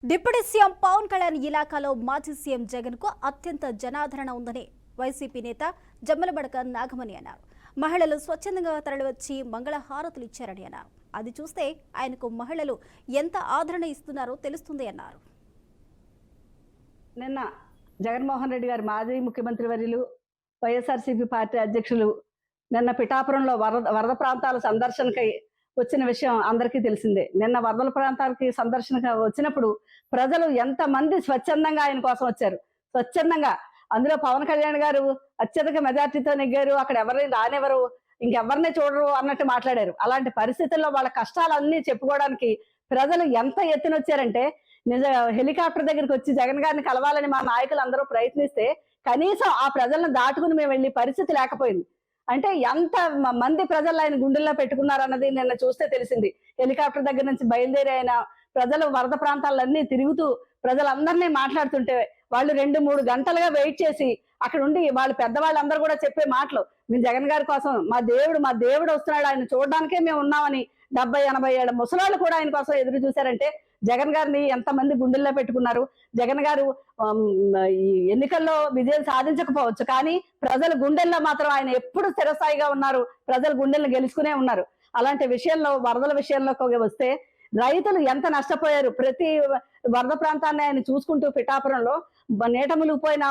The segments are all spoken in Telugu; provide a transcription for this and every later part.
డిప్యూటీ సీఎం పవన్ కళ్యాణ్ ఇలాకాలో మాజీ సీఎం జగన్ కు అత్యంత జనాదరణ ఉందని వైసీపీ నేత జమ్మలమడక నాగమణి అన్నారు. మహిళలు స్వచ్ఛందంగా తరలివచ్చి మంగళహారతులు ఇచ్చారని అన్నారు. అది చూస్తే ఆయనకు మహిళలు ఎంత ఆదరణ ఇస్తున్నారో తెలుస్తుంది అన్నారు. నిన్న జగన్మోహన్ రెడ్డి గారు మాజీ ముఖ్యమంత్రి వర్యులు వైఎస్ఆర్సీపీ పార్టీ అధ్యక్షులు నిన్న పిఠాపురంలో వరద ప్రాంతాల సందర్శనకై వచ్చిన విషయం అందరికీ తెలిసిందే. నిన్న వరదల ప్రాంతాలకి సందర్శనగా వచ్చినప్పుడు ప్రజలు ఎంతమంది స్వచ్ఛందంగా ఆయన కోసం వచ్చారు. స్వచ్ఛందంగా అందులో పవన్ కళ్యాణ్ గారు అత్యధిక మెజార్టీతో నెగ్గారు, అక్కడ ఎవరిని రానివ్వరు, ఇంకెవరిని చూడరు అన్నట్టు మాట్లాడారు. అలాంటి పరిస్థితుల్లో వాళ్ళ కష్టాలన్నీ చెప్పుకోవడానికి ప్రజలు ఎంత ఎత్తున వచ్చారంటే, నిజ హెలికాప్టర్ దగ్గరికి వచ్చి జగన్ గారిని కలవాలని మా నాయకులు అందరూ ప్రయత్నిస్తే కనీసం ఆ ప్రజలను దాటుకుని మేము వెళ్ళే పరిస్థితి లేకపోయింది. అంటే ఎంత మంది ప్రజలు ఆయన గుండెల్లో పెట్టుకున్నారన్నది నిన్న చూస్తే తెలిసింది. హెలికాప్టర్ దగ్గర నుంచి బయలుదేరి ఆయన ప్రజలు వరద ప్రాంతాలన్నీ తిరుగుతూ ప్రజలందరినీ మాట్లాడుతుంటే వాళ్ళు 2-3 గంటలుగా వెయిట్ చేసి అక్కడ ఉండి వాళ్ళు పెద్దవాళ్ళందరూ కూడా చెప్పే మాటలు, మేము జగన్ గారి కోసం మా దేవుడు వస్తున్నాడు, ఆయన చూడడానికే మేము ఉన్నామని 70-80 ఏళ్ళ ముసలాళ్ళు కూడా ఆయన కోసం ఎదురు చూశారంటే జగన్ గారిని ఎంతమంది గుండెల్లో పెట్టుకున్నారు. జగన్ గారు ఈ ఎన్నికల్లో విజయం సాధించకపోవచ్చు, కానీ ప్రజల గుండెల్లో మాత్రం ఆయన ఎప్పుడు స్థిరస్థాయిగా ఉన్నారు, ప్రజల గుండెలను గెలుచుకునే ఉన్నారు. అలాంటి విషయంలో వరదల విషయంలోకి వస్తే రైతులు ఎంత నష్టపోయారు. ప్రతి వరద ప్రాంతాన్ని ఆయన చూసుకుంటూ పిఠాపురంలో నీట మునిగిపోయిన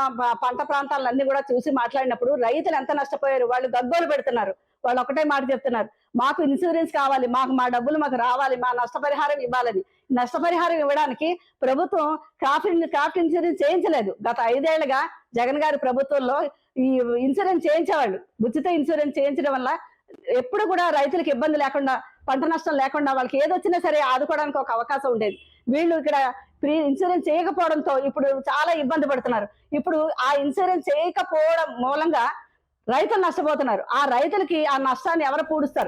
పంట ప్రాంతాలన్నీ కూడా చూసి మాట్లాడినప్పుడు రైతులు ఎంత నష్టపోయారు. వాళ్ళు గగ్గోలు పెడుతున్నారు. వాళ్ళు ఒకటే మాట చెప్తున్నారు, మాకు ఇన్సూరెన్స్ కావాలి, మా డబ్బులు మాకు రావాలి, మా నష్టపరిహారం ఇవ్వాలని. నష్టపరిహారం ఇవ్వడానికి ప్రభుత్వం క్రాప్ ఇన్సూరెన్స్ చేయించలేదు. గత 5 ఏళ్లుగా జగన్ గారి ప్రభుత్వంలో ఈ ఇన్సూరెన్స్ చేయించేవాళ్ళు. ఉచిత ఇన్సూరెన్స్ చేయించడం వల్ల ఎప్పుడు కూడా రైతులకు ఇబ్బంది లేకుండా, పంట నష్టం లేకుండా వాళ్ళకి ఏదొచ్చినా సరే ఆదుకోవడానికి ఒక అవకాశం ఉండేది. వీళ్ళు ఇక్కడ ఇన్సూరెన్స్ చేయకపోవడంతో ఇప్పుడు చాలా ఇబ్బంది పడుతున్నారు. ఇప్పుడు ఆ ఇన్సూరెన్స్ చేయకపోవడం మూలంగా రైతులు నష్టపోతున్నారు. ఆ రైతులకి ఆ నష్టాన్ని ఎవరు పూడుస్తారు?